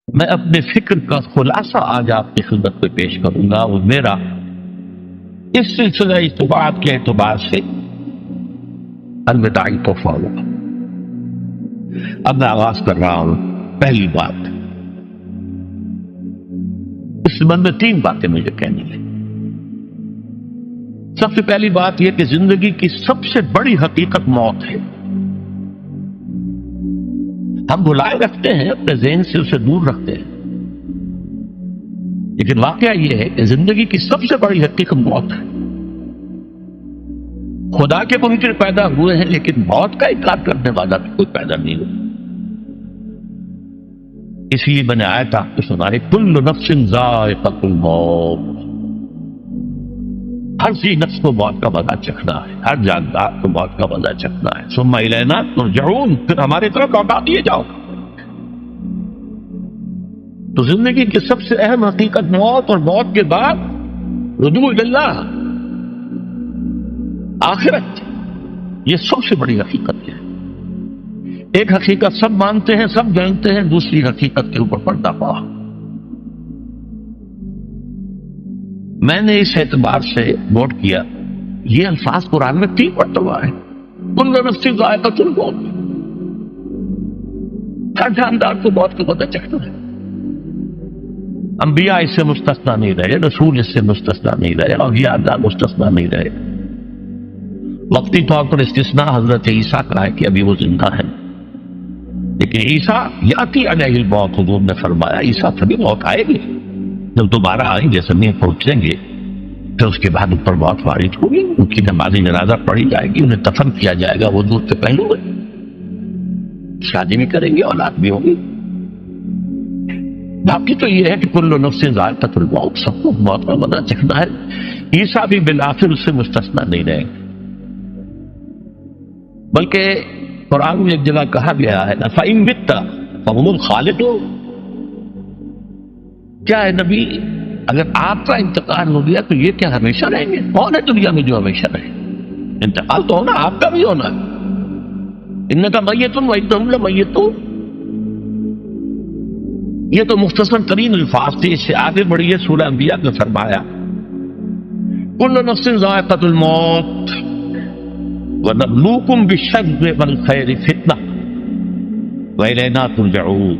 میں اپنے فکر کا خلاصہ آج آپ کی خدمت میں پیش کروں گا، وہ میرا اس سلسلہ اجتماعات کے اعتبار سے الوداعی تحفہ ہوگا۔ اب میں آغاز کر رہا ہوں۔ پہلی بات، اس سبب میں 3 باتیں مجھے کہنی ہیں۔ سب سے پہلی بات یہ کہ زندگی کی سب سے بڑی حقیقت موت ہے۔ ہم بلائے رکھتے ہیں، اپنے ذہن سے اسے دور رکھتے ہیں، لیکن واقعہ یہ ہے کہ زندگی کی سب سے بڑی حقیقت موت ہے۔ خدا کے منکر پیدا ہوئے ہیں، لیکن موت کا انکار کرنے والا بھی کوئی پیدا نہیں ہوا۔ اس لیے میں نے آیت آپ کو سنائی، کل نفس ذائقۃ الموت، ہر سی نفس کو موت کا مزہ چکھنا ہے، ہر جاندار کو موت کا مزہ چکھنا ہے۔ ثم الینا ترجعون، پھر ہماری طرف لوٹا دیے جاؤ۔ تو زندگی کی سب سے اہم حقیقت موت، اور موت کے بعد رجوع اللہ، آخرت، یہ سب سے بڑی حقیقت ہے۔ ایک حقیقت سب مانتے ہیں، سب جانتے ہیں، دوسری حقیقت کے اوپر پردہ پڑا۔ میں نے اس اعتبار سے نوٹ کیا، یہ الفاظ قرآن میں 3 مرتبہ ہے، کل نفس ذائقۃ الموت، ہر جاندار کو موت کا مزہ چکھنا ہے۔ انبیاء اس سے مستثنا نہیں رہے، رسول اس سے مستثنا نہیں رہے، اولیاء اللہ مستثنا نہیں رہے۔ وقتی طور پر استثناء حضرت عیسیٰ کا ہے کہ ابھی وہ زندہ ہے، لیکن عیسیٰ یاتی علیہ الموت، حضور نے فرمایا عیسیٰ سبھی موت آئے گی، جب دوبارہ آئیں گے زمین پہنچیں گے، پھر اس کے بعد اوپر موت وارد ہوگی، ان کی نماز جنازہ پڑھی جائے گی، انہیں دفن کیا جائے گا، وہ دور سے پہلو ہے، شادی بھی کریں گے، اولاد بھی ہوگی۔ باقی تو یہ ہے کہ کل نفس ذائقۃ الموت، سب کو موت کا مزہ چکھنا ہے۔ عیسیٰ بھی بالآخر اس سے مستثنا نہیں رہے، بلکہ قرآن میں ایک جگہ کہا گیا ہے فَإِن مِتَّ فَهُمُ الْخَالِدُونَ، کیا ہے نبی، اگر آپ کا انتقال ہو گیا تو یہ کیا ہمیشہ رہیں گے؟ کون ہے دنیا میں جو ہمیشہ رہے؟ انتقال تو ہونا، آپ کا بھی ہونا ہے۔ اِنَّكَ مَيِّتٌ وَإِنَّهُمْ لَمَيِّتُونَ، یہ تو مختصر ترین الفاظ تھے۔ اس سے آگے بڑھیے، سورہ انبیاء میں فرمایا کل نفس ذائقۃ الموت وَنَبْلُوكُمْ بِالشَّرِّ وَالْخَيْرِ فِتْنَةً وَإِلَيْنَا تُرْجَعُونَ،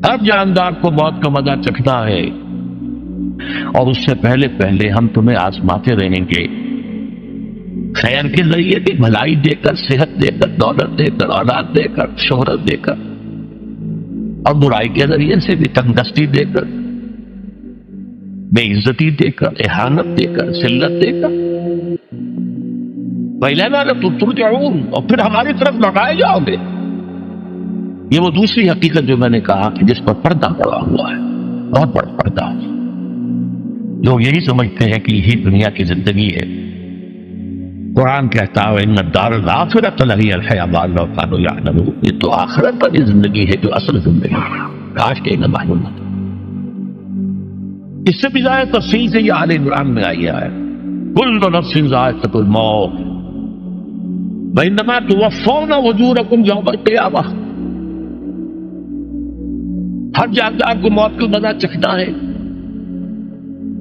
ہر جاندار کو موت کا مزہ چکھنا ہے، اور اس سے پہلے پہلے ہم تمہیں آزماتے رہیں گے، خیر کے ذریعے بھی، بھلائی دے کر، صحت دے کر، دولت دے کر، اولاد دے کر، شہرت دے کر، اور برائی کے ذریعے سے بھی، تنگدستی دے کر، بے عزتی دے کر، اہانت دے کر، ذلت دے کر، وَإِلَيْنَا تُرْجَعُونَ، اور پھر ہماری طرف لوٹائے جاؤ گے۔ یہ وہ دوسری حقیقت جو میں نے کہا کہ جس پر پردہ پڑا ہوا ہے، بہت بڑا پردہ۔ لوگ یہی سمجھتے ہیں کہ یہی دنیا کی زندگی ہے۔ قرآن کہتا ہے ان الدار الآخرۃ لہی الحیوان لو کانوا یعلمون، یہ تو آخرت والی زندگی ہے جو اصل زندگی ہے، کاش کہ انہیں معلوم نہ۔ اس سے بھی زیادہ تفصیل سے یہ آل عمران میں آئی ہے، کل نفس ذائقۃ الموت وانما توفون اجورکم یوم القیامہ، ہر جاندار کو موت کا مزہ چکھنا ہے،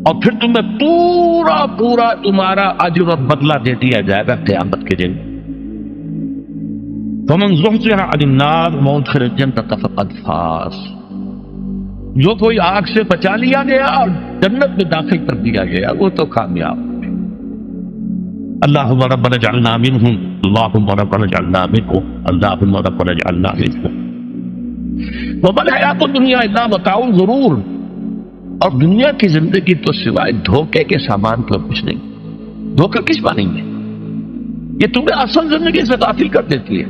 اور پھر تمہیں پورا تمہارا اجر و بدلہ دے دیا جائے گا قیامت کے دن۔ فمن زحزح عن النار وادخل الجنة فقد فاز، جو کوئی آگ سے بچا لیا گیا اور جنت میں داخل کر دیا گیا وہ تو کامیاب۔ اللہم ربنا اجعلنا منہم، اللہم ربنا اجعلنا منہم، اللہم ربنا اجعلنا منہم۔ وما الحیات الدنیا الا متاع الغرور، اور دنیا کی زندگی تو سوائے دھوکے کے سامان کو کچھ نہیں۔ دھوکہ کس معنی میں؟ یہ تمہیں اصل زندگی سے غافل کر دیتی ہے۔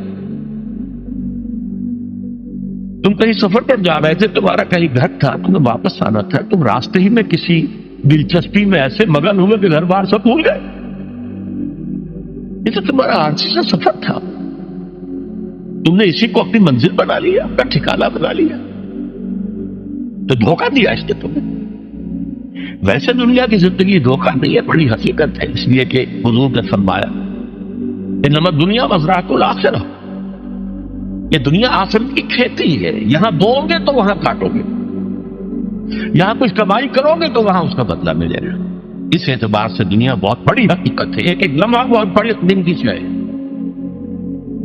تم کہیں سفر پر جا رہے تھے، تمہارا کہیں گھر تھا، تمہیں واپس آنا تھا، تم راستے ہی میں کسی دلچسپی میں ایسے مگن ہوئے کہ گھر بار سب بھول گئے۔ یہ تو تمہارا عارضی سا سفر تھا، تم نے اسی کو اپنی منزل بنا لیا، اپنا ٹھکانہ بنا لیا، تو دھوکہ دیا اس نے تمہیں۔ ویسے دنیا کی زندگی دھوکہ نہیں ہے، بڑی حقیقت ہے، اس لیے کہ حضور نے فرمایا انما الدنیا مزرعۃ الآخرہ، یہ دنیا آخرت کی کھیتی ہے، یہاں بو گے تو وہاں کاٹو گے، یہاں کچھ کمائی کرو گے تو وہاں اس کا بدلہ ملے گا۔ اس اعتبار سے دنیا بہت بڑی حقیقت ہے، ایک ایک لمحہ بہت بڑی دن کی ہے۔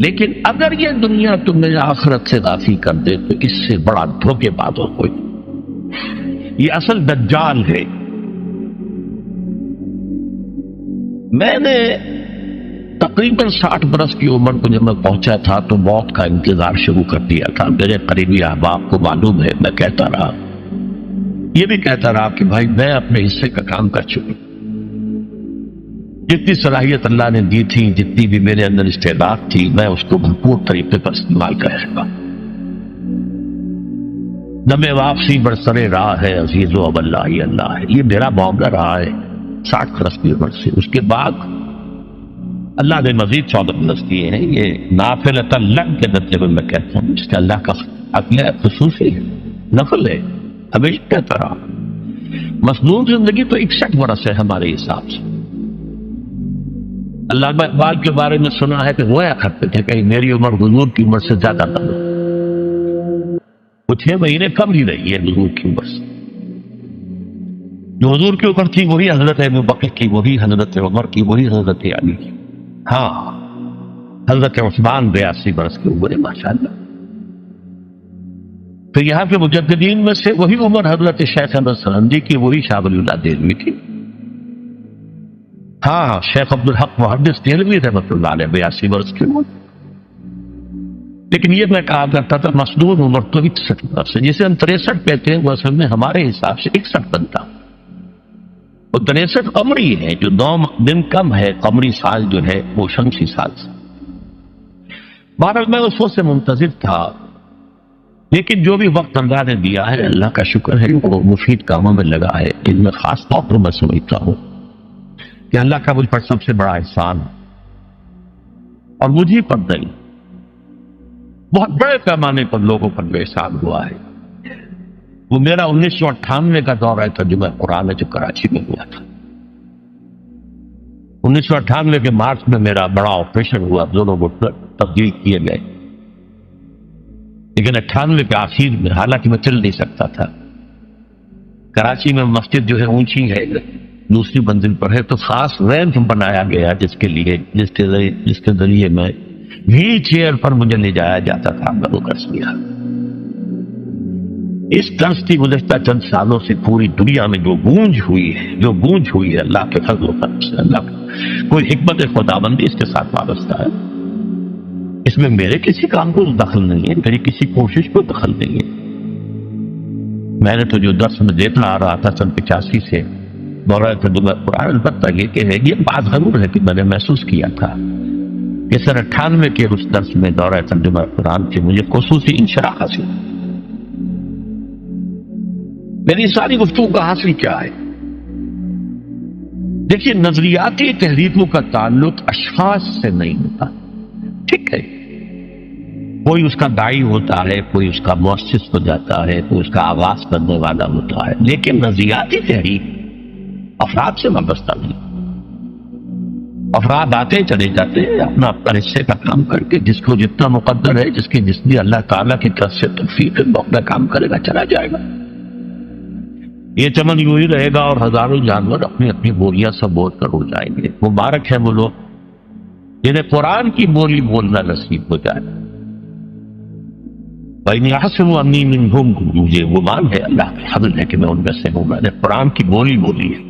لیکن اگر یہ دنیا تمہیں آخرت سے غافل کر دے تو اس سے بڑا دھوکے باز ہو کوئی۔ یہ اصل دجال ہے۔ میں نے تقریباً 60 برس کی عمر کو جب میں پہنچا تھا تو موت کا انتظار شروع کر دیا تھا۔ میرے قریبی احباب کو معلوم ہے، میں کہتا رہا، یہ بھی کہتا رہا کہ بھائی میں اپنے حصے کا کام کر چکا، جتنی صلاحیت اللہ نے دی تھی، جتنی بھی میرے اندر استعداد تھی، میں اس کو بھرپور طریقے پر استعمال کرے گا۔ دم واپسی برسرے راہ ہے عزیز و اب اللہ ہی اللہ ہے، یہ میرا معاملہ رہا ہے 60 برس کی عمر سے۔ اس کے بعد اللہ نے مزید 14 برس دیے ہیں۔ یہ نافلۃ اللہ کے درجے میں کہتا ہوں، اس کا اللہ کا عقل خصوصی ہے، نفل ہے، ہمیشہ کہتا رہا۔ مصنون زندگی تو 61 برس ہے ہمارے حساب سے۔ علامہ اقبال کے بارے میں سنا ہے کہ رویا کرتے تھے کہ میری عمر حضور کی عمر سے زیادہ نہ ہو، وہ 6 مہینے کم ہی رہی ہے حضور کی عمر سے۔ جو حضور کی عمر تھی وہی حضرت ابوبکر کی، وہی حضرت عمر کی، وہی حضرت علی کی۔ ہاں، حضرت عثمان 82 برس کی عمر ہے ماشاءاللہ۔ تو یہاں کے مجددین میں سے وہی عمر حضرت شیخ احمد سرندی کی، وہی شاہ ولی اللہ دہلوی کی۔ ہاں، شیخ عبدالحق محدث دہلوی رحمۃ اللہ علیہ 82 برس کی عمر۔ لیکن یہ میں کہا کرتا تھا مصنون عمر تو 61 برس ہے، جسے ہم 63 کہتے ہیں، وہ اصل میں ہمارے حساب سے 61 بنتا۔ وہ 63 قمری ہے، جو 9 دن کم ہے، قمری سال جو ہے وہ شمسی سال سے۔ بہرحال میں اس وقت سے منتظر تھا، لیکن جو بھی وقت اللہ نے دیا ہے اللہ کا شکر ہے، وہ مفید کاموں میں لگا ہے۔ ان میں خاص طور پر میں سمجھتا ہوں کہ اللہ کا مجھ پر سب سے بڑا احسان، اور مجھے پر نہیں، بہت بڑے پیمانے پر لوگوں پر جو احسان ہوا ہے، وہ میرا 1998 کا دورہ ترجمہ قرآن جو کراچی میں ہوا تھا۔ 1998 کے مارچ میں میرا بڑا آپریشن ہوا، دونوں گھٹنے تبدیل کیے گئے، لیکن 98 کے آخر میں، حالانکہ میں چل نہیں سکتا تھا، کراچی میں مسجد جو ہے اونچی ہے، دوسری منزل پر ہے، تو خاص ریمپ بنایا گیا جس کے ذریعے میں ویل چیئر پر مجھے لے جایا جاتا تھا۔ میں وہ کر لیا۔ اس طرز کی گزشتہ چند سالوں سے پوری دنیا میں جو گونج ہوئی ہے اللہ کے فضل و کرم سے، اللہ کا کوئی حکمت خداوندی اس کے ساتھ وابستہ ہے۔ اس میں میرے کسی کام کو دخل نہیں ہے، میری کسی کوشش کو دخل نہیں ہے۔ میں نے تو جو درس میں دیتا آ رہا تھا سن 85 سے دورہ ترجمہ قرآن، البتہ یہ کہ ہے، یہ بات ضرور ہے کہ میں نے محسوس کیا تھا کہ سن 98 کے اس درس میں دورہ ترجمہ قرآن سے مجھے خصوصی انشراح حاصل۔ میری ساری گفتگو کا حاصل کیا ہے؟ دیکھیے، نظریاتی تحریکوں کا تعلق اشخاص سے نہیں ہوتا، ٹھیک ہے، کوئی اس کا داعی ہوتا ہے، کوئی اس کا مؤسس ہو جاتا ہے، کوئی اس کا آغاز کرنے والا ہوتا ہے، لیکن نظریاتی تحریک افراد سے وابستہ نہیں۔ افراد آتے چلے جاتے ہیں اپنا حصے کا کام کر کے، جس کو جتنا مقدر ہے، جس کی جتنی اللہ تعالیٰ کی طرف سے توفیق ہے، وہ اپنا کام کرے گا، چلا جائے گا۔ یہ چمن یوں ہی رہے گا اور ہزاروں جانور اپنی اپنی بولیاں سب بول کر اڑ جائیں گے۔ مبارک ہے وہ لوگ جنہیں قرآن کی بولی بولنا نصیب ہو جائے۔ وَإِنْ يَحْسَبُوا أَنِّي مِنْهُمْ، مجھے گمان ہے، اللہ کا فضل ہے کہ میں ان میں سے ہوں۔ میں نے قرآن کی بولی بولی ہے،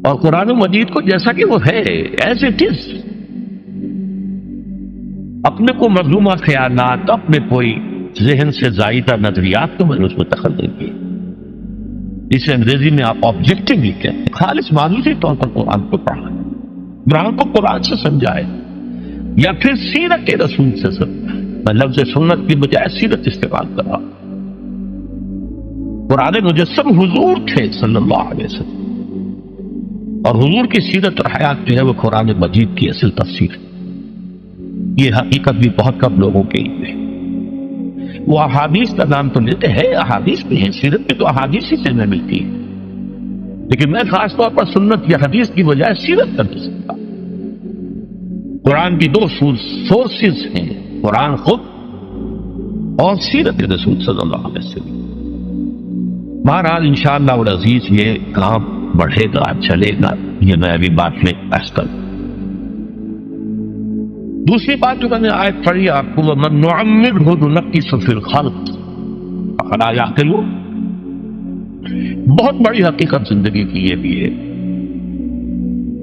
اور قرآن مجید کو جیسا کہ وہ ہے ایز اٹ از، اپنے کو مظلومہ خیالات، اپنے کوئی ذہن سے زائدہ نظریات کو میں نے اس میں دخل نہیں کیا، جسے انگریزی میں آپ آبجیکٹو لکھتے ہیں، خالص معلومی طور پر قرآن کو پڑھا، قرآن کو قرآن سے سمجھائے، یا پھر سیرت رسول سے سمجھائے۔ میں لفظ سنت کی بجائے سیرت استعمال کر رہا ہوں۔ قرآن مجسم حضور تھے صلی اللہ علیہ وسلم، اور حضور کی سیرت اور حیات جو ہے وہ قرآن مجید کی اصل تفسیر ہے۔ یہ حقیقت بھی بہت کم لوگوں کے لیے ہے۔ وہ احادیث کا نام تو لیتے ہیں، احادیث بھی ہیں، سیرت میں تو احادیث ہی سے میں ملتی ہے، لیکن میں خاص طور پر سنت یا حدیث کی بجائے سیرت کر سکتا۔ قرآن کی 2 سورسز ہیں، قرآن خود اور سیرت رسول صلی اللہ علیہ وسلم. بہرحال انشاءاللہ العزیز یہ کام بڑھے گا، چلے گا، یہ میں ابھی بات میں بحث کروں. دوسری بات جو میں نے آیت پڑھی آپ کو، وَمَن نُعَمِّرْهُ نُنَقِّصُ فِي الْخَلْقِ أَفَلَا يَعْقِلُونَ. بہت بڑی حقیقت زندگی کی یہ بھی ہے.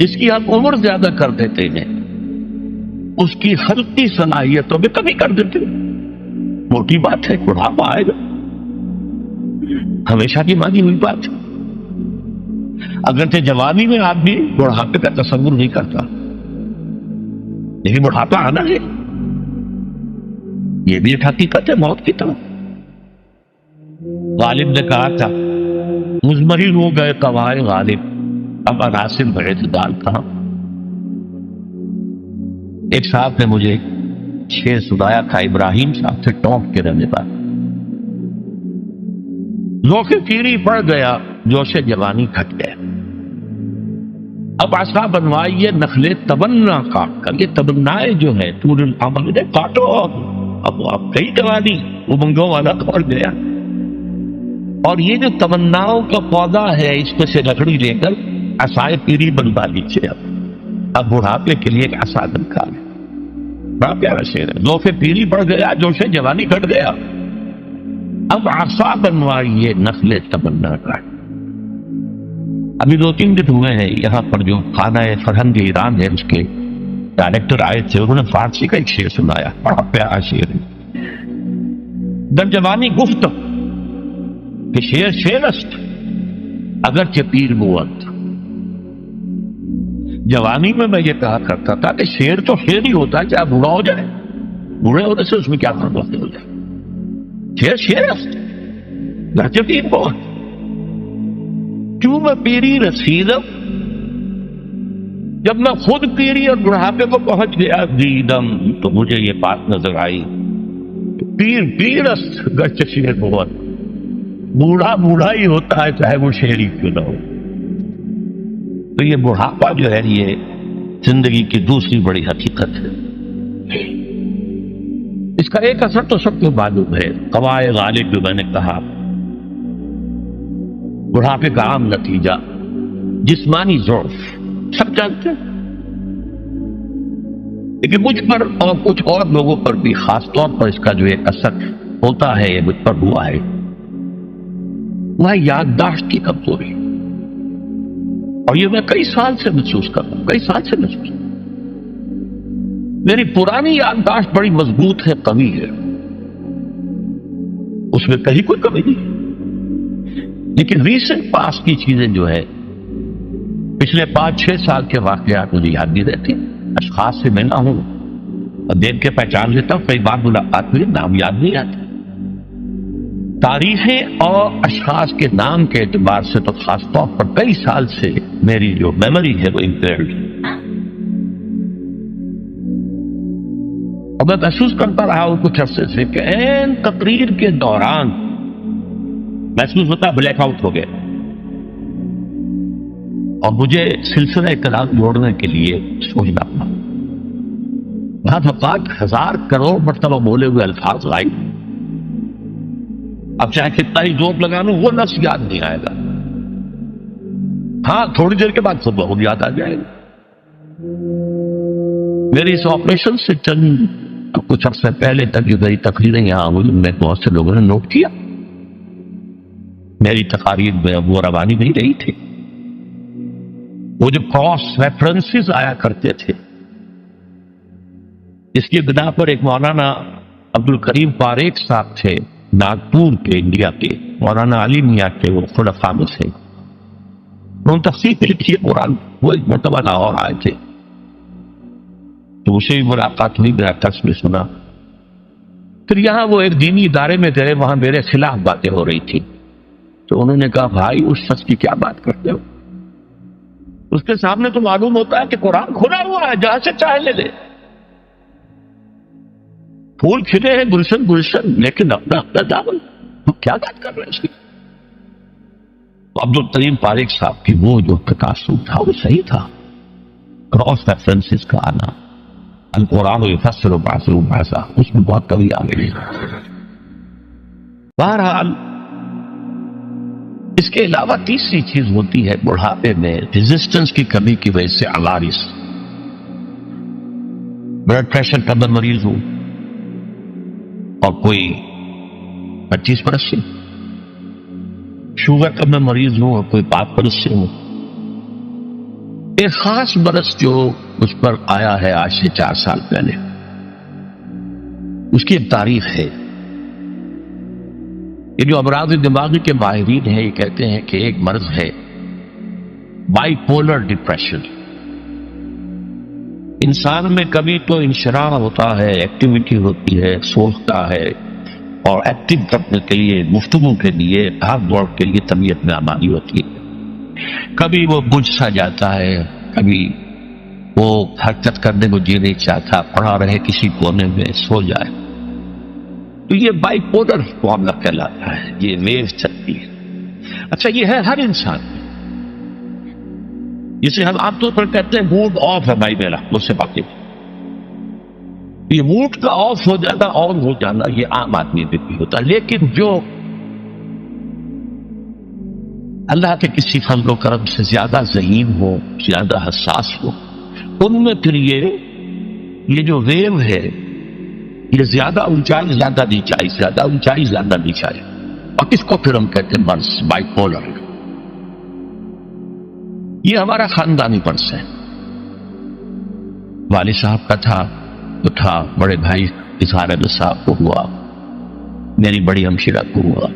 اس کی ہم عمر زیادہ کر دیتے ہیں، اس کی خلقی صلاحیتوں میں کمی کر دیتے ہیں. موٹی بات ہے، بڑھاپا آئے گا، ہمیشہ کی مانی ہوئی بات ہے. اگرچہ جوانی میں آدمی بڑھاپے کا تصور نہیں کرتا، لیکن بڑھاپا آنا ہے، یہ بھی ایک حقیقت ہے موت کی طرح. غالب نے کہا تھا مزمحل ہو گئے قوائے غالب، اب عناصر میں اعتدال کہاں. ایک صاحب نے مجھے شعر سنایا تھا، ابراہیم صاحب سے ٹونک کے رہنے پر. ذوق پیری پڑ گیا، جوش جوانی گھٹ گیا، اب عصا بنوائیے نخلے تمنا کاٹ کر. یہ تمنائیں جو ہے طول العمر کاٹو، اب کئی جوانی امنگوں والا کھوڑ گیا. اور یہ جو تمناؤں کا پودا ہے، اس میں سے لکڑی لے کر عصائے پیری بنوا لیجیے. اب بڑھاپے کے لیے ایک عصا نکال. بڑا پیارا شعر ہے. ذوق پیری بڑھ گیا، جوش جوانی گھٹ گیا، اب عصا بنوائیے نخلے تمنا کاٹ. ابھی 2-3 دن ہوئے ہیں یہاں پر جو خانہ فرہنگ ایران ہے اس کے ڈائریکٹر آئے تھے، انہوں نے فارسی کا ایک شعر سنایا، بڑا پیارا شعر ہے. در جوانی گفت کہ شعر شعر است اگرچہ پیر بود. جوانی میں یہ کہا کرتا تھا کہ شعر تو شعر ہی ہوتا ہے، چاہے بوڑھا ہو جائے، بوڑھے ہونے سے اس میں کیا فرق ہو جائے. شعر شعر است اگرچہ پیر بود. کیوں میں پیری رسیدم، جب میں خود پیری اور بڑھاپے کو پہنچ گیا دیدم، تو مجھے یہ بات نظر آئی پیر پیر است گرچہ شعر بود. بوڑھا بوڑھا ہی ہوتا ہے چاہے وہ شعری کیوں نہ ہو. تو یہ بڑھاپا جو ہے یہ زندگی کی دوسری بڑی حقیقت ہے. اس کا ایک اثر تو سب کو معلوم ہے، قوائے غالب جو میں نے کہا، بڑھاپے کا عام نتیجہ جسمانی ضعف، سب جانتے ہیں. لیکن مجھ پر اور کچھ اور لوگوں پر بھی خاص طور پر اس کا جو ایک اثر ہوتا ہے، یہ مجھ پر ہوا ہے، وہ ہے یادداشت کی کمزوری. اور یہ میں کئی سال سے محسوس کر رہا ہوں، کئی سال سے محسوس. میری پرانی یادداشت بڑی مضبوط ہے، قوی ہے، اس میں کہیں کوئی کمی نہیں. لیکن ریسنٹ پاس کی چیزیں جو ہے، پچھلے 5-6 سال کے واقعات مجھے یاد نہیں رہتے. اشخاص سے ملنا ہوں اور دیکھ کے پہچان لیتا ہوں، کئی بار ملاقات ہوئی، نام یاد نہیں آتا. تاریخیں اور اشخاص کے نام کے اعتبار سے تو خاص طور پر کئی سال سے میری جو میموری ہے وہ امپیئرڈ ہے. اور میں محسوس کرتا رہا ہوں کچھ عرصے سے کہ این تقریر کے دوران محسوس ہوتا بلیک آؤٹ ہو گیا. اور مجھے سلسلہ کلام جوڑنے کے لیے سوچنا پڑا. بعض اوقات 1000 کروڑ مرتبہ بولے ہوئے الفاظ آئے، اب چاہے کتنا ہی جوک لگا لوں وہ لفظ یاد نہیں آئے گا. ہاں تھوڑی دیر کے بعد سب بہت یاد آ جائے گا. میری اس آپریشن سے چند کچھ عرصے پہلے تک جو میری تقریریں یہاں ہوئی، ان میں بہت سے لوگوں نے نوٹ کیا. میری تقاریر میں وہ روانی نہیں رہی تھی. وہ جو کراس ریفرنسز آیا کرتے تھے، اس کی بنا پر ایک مولانا عبد الکریم پاریک صاحب تھے ناگپور کے، انڈیا کے، مولانا علی میاں کے، وہ خلفاء میں سے. انہوں نے تفسیر لکھی ہے قرآن. وہ ایک مرتبہ لاہور آئے تھے تو اسے بھی ملاقات ہوئی، میرا ٹیکسٹ میں سنا. پھر یہاں وہ ایک دینی ادارے میں گئے، وہاں میرے خلاف باتیں ہو رہی تھی. تو انہوں نے کہا بھائی اس شخص کی کیا بات کرتے ہو؟ اس کے سامنے تو معلوم ہوتا ہے کہ قرآن کھلا ہوا ہے، جہاں سے چاہے لے لے. پھول کھلے ہیں گلشن گلشن، لیکن اپنا اپنا دامن، تو کیا بات کر رہے ہیں اس کی؟ تو عبد الکریم پاریک صاحب کی وہ جو تقاصر تھا وہ صحیح تھا. کراس ریفرنسز کا آنا، القرآن یفسر بعضہ بعضا، اس میں بہت کمی آ گئی۔ بہرحال اس کے علاوہ تیسری چیز ہوتی ہے بڑھاپے میں ریزسٹنس کی کمی کی وجہ سے عوارض۔ بلڈ پریشر کا میں مریض ہوں اور کوئی 25 برس سے، شوگر کا میں مریض ہوں اور کوئی 5 برس سے ہوں۔ ایک خاص برس جو مجھ پر آیا ہے آج سے 4 سال پہلے، اس کی ایک تاریخ ہے۔ یہ جو امراض دماغی کے ماہرین ہیں یہ کہتے ہیں کہ ایک مرض ہے بائی پولر ڈپریشن۔ انسان میں کبھی تو انشراح ہوتا ہے، ایکٹیویٹی ہوتی ہے، سوچتا ہے اور ایکٹیو کرنے کے لیے، گفتگو کے لیے، بھاگ دوڑ کے لیے طبیعت میں آمادی ہوتی ہے۔ کبھی وہ بجھ سا جاتا ہے، کبھی وہ حرکت کرنے کو جی نہیں چاہتا، پڑا رہے کسی کونے میں، سو جائے۔ تو یہ بائی پولر معاملہ کہلاتا ہے، یہ ویو چلتی ہے۔ اچھا یہ ہے ہر انسان میں، جسے ہم عام طور پر کہتے ہیں موڈ آف ہے بھائی میرا، مجھ سے باقی یہ موڈ کا آف ہو جانا، آن ہو جانا، یہ عام آدمی میں بھی ہوتا ہے۔ لیکن جو اللہ کے کسی فضل و کرم سے زیادہ ذہین ہو، زیادہ حساس ہو، ان میں پھر یہ جو ویو ہے یہ زیادہ اونچائی زیادہ نیچائی، زیادہ اونچائی زیادہ نیچائی، اور اس کو پھر ہم کہتے ہیں مرض، بائی پولر۔ یہ ہمارا خاندانی مرض ہے۔ والد صاحب کا تھا تو تھا، بڑے بھائی اظہار احمد صاحب کو ہوا، میری بڑی ہمشیرہ کو ہوا۔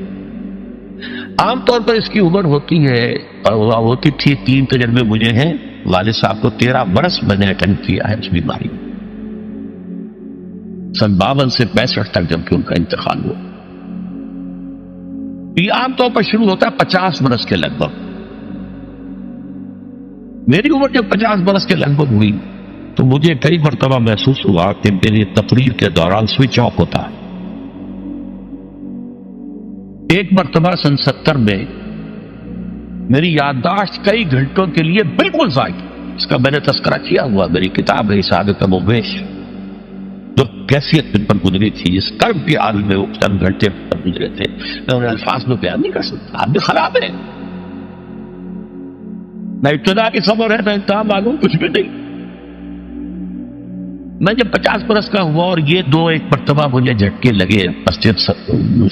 عام طور پر اس کی عمر ہوتی ہے اور ہوتی تھی، 3 تجربے مجھے ہیں، والد صاحب کو 13 برس میں نے اٹینڈ کیا ہے اس بیماری میں، سن 52 سے 65 تک جب کہ ان کا انتقال ہوا۔ یہ عام طور پر شروع ہوتا ہے 50 برس کے لگ بھگ۔ میری عمر جب 50 برس کے لگ بھگ ہوئی تو مجھے کئی مرتبہ محسوس ہوا کہ میری تقریر کے دوران سوئچ آف ہوتا ہے۔ ایک مرتبہ سن 70 میں میری یادداشت کئی گھنٹوں کے لیے بالکل ضائع، اس کا میں نے تذکرہ کیا ہوا، میری کتاب ہے حساب کم و بیش، جو کیفیت من پر گزری تھی، جس کرب کے عالم میں وہ چند گھنٹے پر گزرے تھے، میں انہیں الفاظ میں بیان نہیں کر سکتا۔ آپ بھی خراب ہے، نہ ابتدا کی خبر ہے، نہ انتہا معلوم، کچھ بھی نہیں۔ میں جب 50 برس کا ہوا اور یہ ایک مرتبہ مجھے جھٹکے لگے مسجد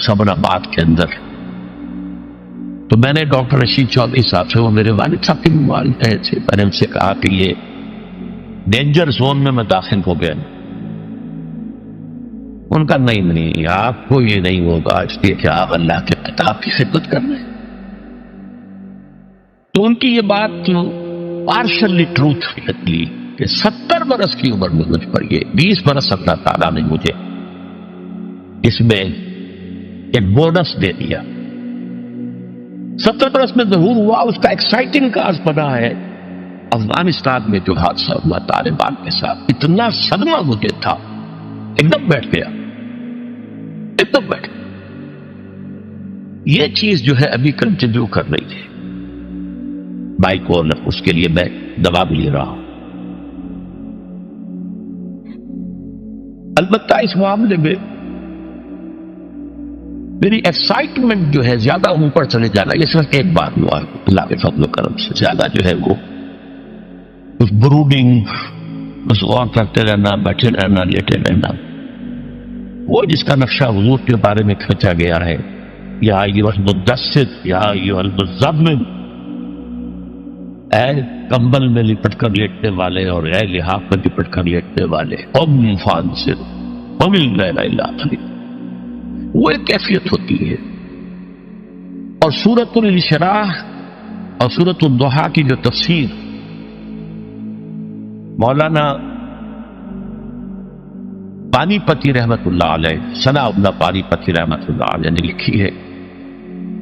صبر آباد کے اندر، تو میں نے ڈاکٹر رشید چودھری صاحب سے، وہ میرے والد صاحب کے والد تھے، میں نے ان سے کہا کہ یہ ڈینجر زون میں داخل ہو گیا۔ ان کا نہیں، آپ کو یہ نہیں ہوگا، اس لیے کہ آپ اللہ کے کتاب کی خدمت کر رہے ہیں۔ تو ان کی یہ بات پارشلی ٹروتھ نکلی کہ 70 برس کی عمر میں مجھ پر یہ 20 برس اللہ تعالیٰ نے مجھے اس میں ایک بونس دے دیا۔ 70 برس میں ظہور ہوا، اس کا ایکسائٹنگ کاز بنا ہے افغانستان میں جو حادثہ ہوا طالبان کے ساتھ۔ اتنا صدمہ مجھے تھا، ایک دم بیٹھ گیا، ایک دم بیٹھ گیا۔ یہ چیز جو ہے ابھی کنٹینیو کر رہی ہے بائی پولر، اس کے لیے میں دوا بھی لے رہا ہوں۔ البتہ اس معاملے میں میری ایکسائٹمنٹ جو ہے زیادہ اوپر چلے جانا، یہ صرف ایک بار ہوا ہے اللہ کے فضل و کرم سے، زیادہ جو ہے وہ اس بروڈنگ، بس غور کرتے رہنا، بیٹھے رہنا، لیٹے رہنا، وہ جس کا نقشہ حضور کے بارے میں کھینچا گیا ہے، یا ایھا المدثر یا ایھا المزمل، اے کمبل میں لپٹ کر لیٹنے والے اور اے لحاف میں لپٹ کر لیٹنے والے، قم فانذر قم اللیل الا قلیلا، وہ ایک کیفیت ہوتی ہے۔ اور سورۃ الانشراح اور سورۃ الضحیٰ کی جو تفسیر مولانا پانی پتی رحمت اللہ علیہ، ثناء اللہ پانی پتی رحمت اللہ علیہ نے لکھی ہے،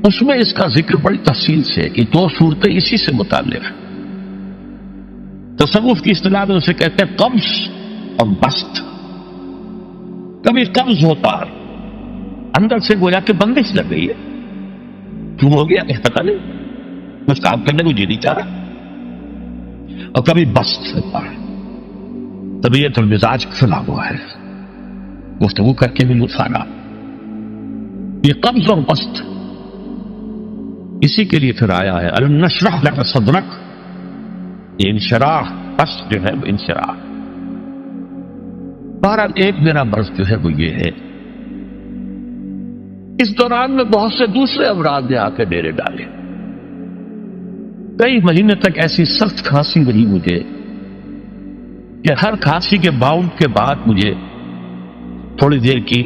اس میں اس کا ذکر بڑی تفصیل سے، یہ 2 صورتیں اسی سے متعلق ہیں۔ تصوف کی اصطلاح میں اسے کہتے ہیں قبض اور بسط۔ کبھی قبض ہوتا ہے، اندر سے گویا کہ بندش لگ گئی ہے، کیوں ہو گیا کہ پتہ نہیں، کچھ کام کرنے کو جی نہیں چاہ رہا، اور کبھی بسط ہوتا ہے، طبیعت اور مزاج کھلا ہوا ہے، گفتگو کر کے بھی لطف آنا. یہ قبض اور بسط اسی کے لیے پھر آیا ہے الم نشرح لک صدرک. یہ انشراح بسط جو ہے وہ انشراح. بہرحال ایک میرا مرض جو ہے وہ یہ ہے، اس دوران میں بہت سے دوسرے امراض نے آ کے ڈیرے ڈالے. کئی مہینے تک ایسی سخت کھانسی رہی مجھے کہ ہر کھانسی کے باؤنڈ کے بعد مجھے تھوڑی دیر کی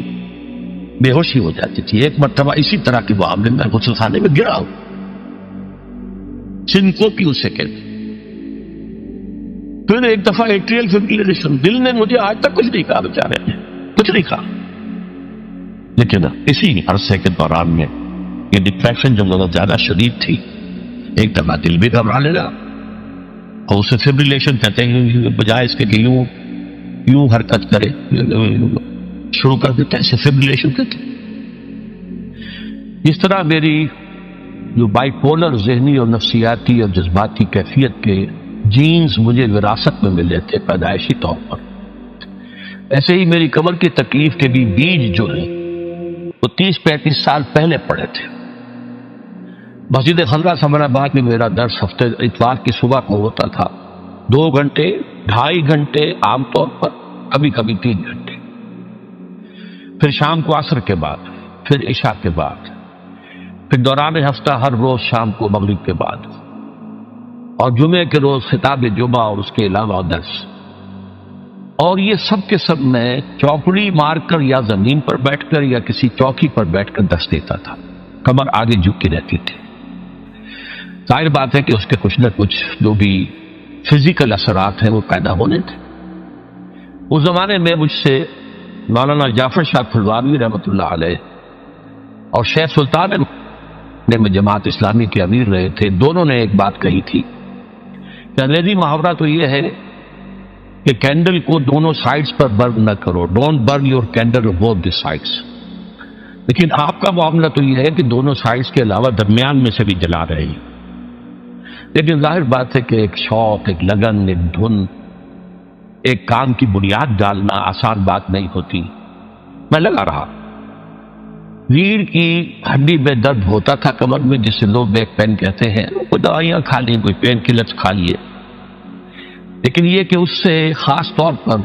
بے ہوشی ہو جاتی تھی. ایک مرتبہ اسی طرح کے معاملے میں غسل خانے میں گرا ہوں، سنکوپی اسے کہتے. پھر ایک دفعہ ایٹریل فبریلیشن، دل نے مجھے آج تک کچھ نہیں کہا، بیچارے نے کچھ نہیں کہا، لیکن اسی عرصے کے دوران میں یہ ڈپریشن جو بہت زیادہ شدید تھی، ایک دفعہ دل بھی گھبرانے لگا اور اسے فبریلیشن کہتے ہیں، بجائے اس کے کہ یوں حرکت کرے شروع کر دیتے ہیں، فبریلیشن کہتے ہیں. اس طرح میری جو بائی پولر ذہنی اور نفسیاتی اور جذباتی کیفیت کے جینز مجھے وراثت میں ملے تھے پیدائشی طور پر، ایسے ہی میری کمر کی تکلیف کے بھی بیج جو ہیں وہ 30-35 سال پہلے پڑے تھے. مسجد خضرہ ثمر آباد میں میرا درس ہفتے اتوار کی صبح کو ہوتا تھا، 2 گھنٹے 2.5 گھنٹے عام طور پر، کبھی کبھی 3 گھنٹے. پھر شام کو عصر کے بعد، پھر عشاء کے بعد، پھر دوران ہفتہ ہر روز شام کو مغرب کے بعد، اور جمعے کے روز خطاب جمعہ اور اس کے علاوہ درس. اور یہ سب کے سب میں چوکڑی مار کر یا زمین پر بیٹھ کر یا کسی چوکی پر بیٹھ کر درس دیتا تھا، کمر آگے جھکی رہتی تھی. ظاہر بات ہے کہ اس کے کچھ نہ کچھ جو بھی فزیکل اثرات ہیں وہ پیدا ہونے تھے. اس زمانے میں مجھ سے مولانا جعفر شاہ پھلواری رحمۃ اللہ علیہ اور شیخ سلطان میں جماعت اسلامی کے امیر رہے تھے، دونوں نے ایک بات کہی تھی کہ انگریزی محاورہ تو یہ ہے کہ کینڈل کو دونوں سائڈز پر برن نہ کرو، don't burn your candle both the sides. لیکن آپ کا معاملہ تو یہ ہے کہ دونوں سائڈز کے علاوہ درمیان میں سے بھی جلا رہے ہیں. لیکن ظاہر بات ہے کہ ایک شوق، ایک لگن، ایک دھن، ایک کام کی بنیاد ڈالنا آسان بات نہیں ہوتی. میں لگا رہا، ریڑھ کی ہڈی میں درد ہوتا تھا کمر میں، جسے لوگ بیک پین کہتے ہیں، کوئی دوائیاں کھا لی، کوئی پین کلرز کھا لیے، لیکن یہ کہ اس سے خاص طور پر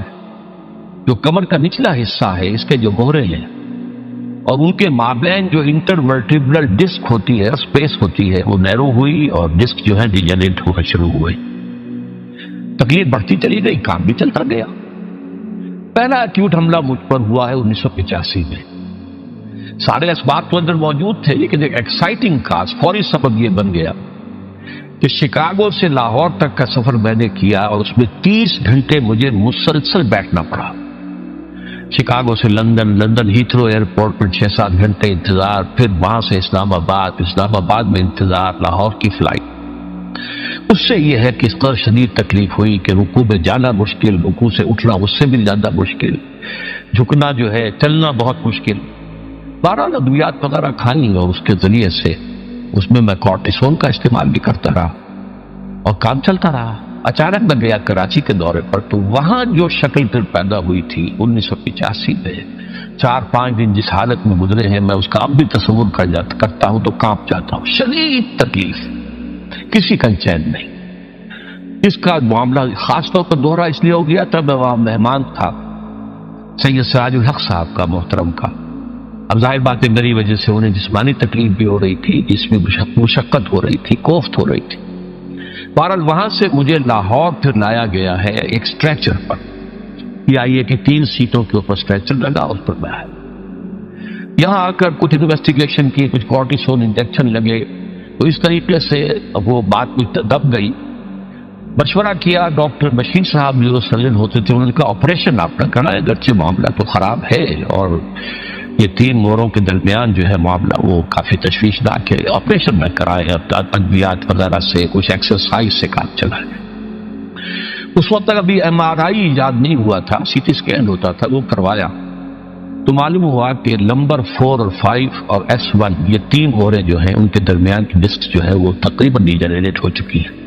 جو کمر کا نچلا حصہ ہے، اس کے جو گہرے ہیں اور ان کے مابین جو انٹرورٹیبرل ڈسک ہوتی ہے، اسپیس ہوتی ہے، وہ نیرو ہوئی اور ڈسک جو ہے ڈیجنریٹ ہونا شروع ہوئے. تکلیف بڑھتی چلی گئی، کام بھی چلتا گیا. پہلا ایکیوٹ حملہ مجھ پر ہوا ہے 1985 میں. سارے اسباب تو اندر موجود تھے، لیکن ایک ایکسائٹنگ کاز، فوری سبب یہ بن گیا کہ شکاگو سے لاہور تک کا سفر میں نے کیا اور اس میں 30 گھنٹے مجھے مسلسل بیٹھنا پڑا. شکاگو سے لندن، لندن ہیتھرو ایئرپورٹ پر 6-7 گھنٹے انتظار، پھر وہاں سے اسلام آباد، اسلام آباد میں انتظار، لاہور کی فلائٹ. اس سے یہ ہے کہ اس قدر شدید تکلیف ہوئی کہ رکوع میں جانا مشکل، رکوع سے اٹھنا اس سے بھی زیادہ مشکل، جھکنا جو ہے، چلنا بہت مشکل. 12 ادویات وغیرہ کھانی اور اس کے ذریعے سے اس میں کورٹیسون کا استعمال بھی کرتا رہا اور کام چلتا رہا. اچانک میں گیا کراچی کے دورے پر، تو وہاں جو شکل پھر پیدا ہوئی تھی 1985 میں، 4-5 دن جس حالت میں گزرے ہیں، میں اس کا اب بھی تصور کرتا ہوں تو کانپ جاتا ہوں. شدید تکلیف، کسی کا چین نہیں. اس کا معاملہ خاص طور پر دوہرا اس لیے ہو گیا تھا، میں وہاں مہمان تھا سید سراج الحق صاحب کا، محترم کا. اب ظاہر بات ہے میری وجہ سے انہیں جسمانی تکلیف بھی ہو رہی تھی، جس میں مشقت ہو رہی تھی، کوفت ہو رہی تھی. بہرحال وہاں سے مجھے لاہور پھر لایا گیا ہے ایک اسٹریچر پر، یہ آئیے کہ 3 سیٹوں کے اوپر اسٹریچر لگا، اس پر میں آیا. یہاں آ کر کچھ انویسٹیگیشن کی، کچھ کورٹیسون انجیکشن لگے، تو اس طریقے سے وہ بات کچھ دب گئی. مشورہ کیا، ڈاکٹر بشیر صاحب جو سرجن ہوتے تھے، انہوں نے کہا آپریشن آپ نے کرنا ہے، اگرچہ معاملہ تو خراب ہے اور یہ 3 موروں کے درمیان جو ہے معاملہ وہ کافی تشویشناک ہے، آپریشن میں کرائے، ادویات وغیرہ سے، کچھ ایکسرسائز سے کام چلائے. اس وقت تک ابھی MRI ایجاد نہیں ہوا تھا، CT اسکین ہوتا تھا، وہ کروایا تو معلوم ہوا کہ نمبر 4 اور 5 اور S1 یہ 3 موریں جو ہیں ان کے درمیان کی ڈسک جو ہے وہ تقریباً ڈیجنریٹ ہو چکی ہے.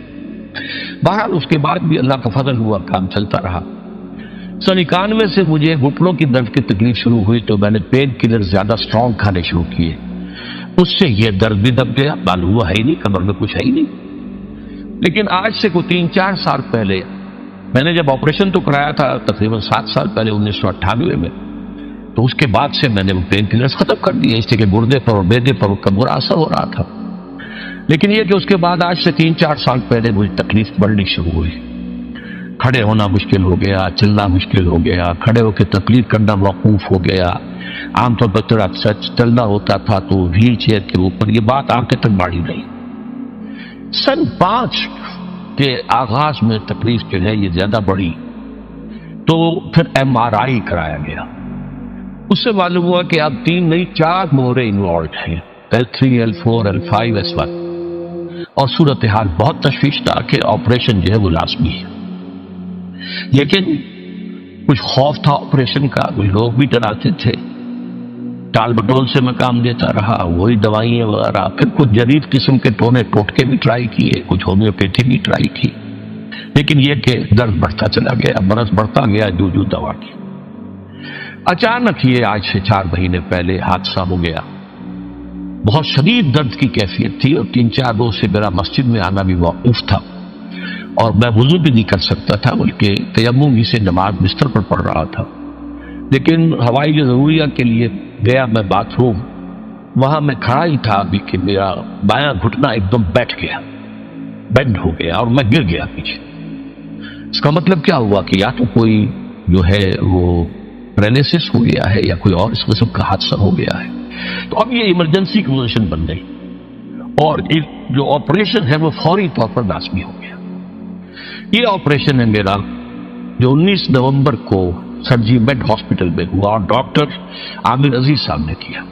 بہرحال اس کے بعد بھی اللہ کا فضل ہوا، کام چلتا رہا. سن 91 سے مجھے گھٹنوں کی درد کی تکلیف شروع ہوئی تو میں نے پین کلر زیادہ اسٹرانگ کھانے شروع کیے، اس سے یہ درد بھی دب گیا، معلوم ہوا ہے ہی نہیں، کمر میں کچھ ہے ہی نہیں۔ لیکن آج سے کوئی 3-4 سال پہلے میں نے جب آپریشن تو کرایا تھا تقریباً 7 سال پہلے 1998 میں، تو اس کے بعد سے میں نے وہ پین کلرز ختم کر دیے، اس لیے کہ گردے پر اور معدے پر کا برا اثر ہو رہا تھا۔ لیکن یہ کہ اس کے بعد آج سے 3-4 سال پہلے مجھے تکلیف بڑھنی شروع ہوئی، کھڑے ہونا مشکل ہو گیا، چلنا مشکل ہو گیا، کھڑے ہو کے تقریر کرنا موقوف ہو گیا، عام طور پر تھوڑا چلنا ہوتا تھا تو ویل چیئر کے اوپر، یہ بات آگے تک بڑھی رہی۔ سن 5 کے آغاز میں تکلیف جو ہے یہ زیادہ بڑھی، تو پھر MRI کرایا گیا، اس سے معلوم ہوا کہ اب 3 نہیں 4 مورے انوالوڈ ہیں، L3 L4 L5 S1، اور صورتحال بہت تشویشناک ہے، آپریشن جو ہے وہ لازمی ہے۔ لیکن کچھ خوف تھا آپریشن کا، کچھ لوگ بھی ڈراتے تھے، ٹال بٹول سے میں کام لیتا رہا، وہی دوائیں وغیرہ، پھر کچھ جدید قسم کے ٹونے ٹوٹکے بھی ٹرائی کیے، کچھ ہومیوپیتھی بھی ٹرائی کی، لیکن یہ کہ درد بڑھتا چلا گیا، مرض بڑھتا گیا جو دوا کی۔ اچانک یہ آج سے 4 مہینے پہلے حادثہ ہو گیا، بہت شدید درد کی کیفیت تھی اور 3-4 روز سے میرا مسجد میں آنا بھی موقوف تھا، اور میں وضو بھی نہیں کر سکتا تھا، بلکہ تیمم ہی سے نماز بستر پر پڑھ رہا تھا۔ لیکن ہوائی ضروریات کے لیے گیا میں باتھ روم، وہاں میں کھڑا ہی تھا ابھی کہ میرا بایاں گھٹنا ایک دم بیٹھ گیا، بینڈ ہو گیا اور میں گر گیا پیچھے۔ اس کا مطلب کیا ہوا کہ یا تو کوئی جو ہے وہ پیرالائسس ہو گیا ہے یا کوئی اور اس قسم کا حادثہ ہو گیا ہے۔ تو اب یہ ایمرجنسی کی پوزیشن بن گئی اور جو آپریشن ہے وہ فوری طور پر لازمی ہو گیا۔ یہ آپریشن ہے میرا جو 19 نومبر کو سرجی میڈ ہاسپٹل میں ہوا اور ڈاکٹر عامر عزیز صاحب نے کیا۔